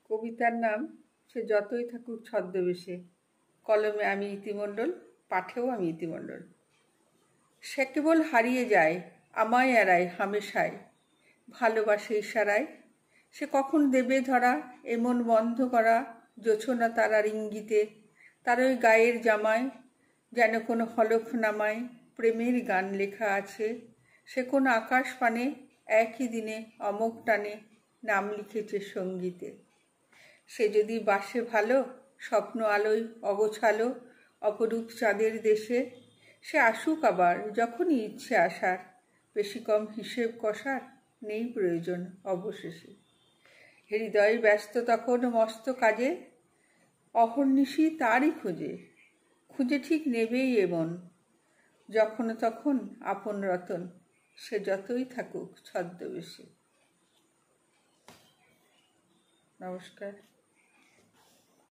কবিতার নাম সে যতই থাকুক ছদ্মবেশে। কলমে আমি ইতিমণ্ডল, পাঠেও আমি ইতিমণ্ডল। সে কেবল হারিয়ে যায়, আমায় এড়ায় হামেশায়, ভালোবাসে ইশারায়। সে কখন দেবে ধরা, এমন বন্ধ করা জোছনা তারার ইঙ্গিতে। তার ওই গায়ের জামায় যেন কোনো হলফনামায় প্রেমের গান লেখা আছে। সে কোন আকাশ পানে একই দিনে অমোঘ টানে নাম লিখেছে সঙ্গীতে। সে যদি বাসে ভালো, স্বপ্ন আলোয় অগোছালো অপরূপ চাঁদের দেশে, সে আসুক আবার যখনই ইচ্ছে আসার, বেশি কম হিসেব কষার নেই প্রয়োজন অবশেষে। হৃদয় ব্যস্ত তখন মস্ত কাজে, অহর্নিশি তারই খোঁজে। খুঁজে ঠিক নেবেই এমন, যখন তখন আপন রতন, সে যতই থাকুক ছদ্মবেশে। নমস্কার।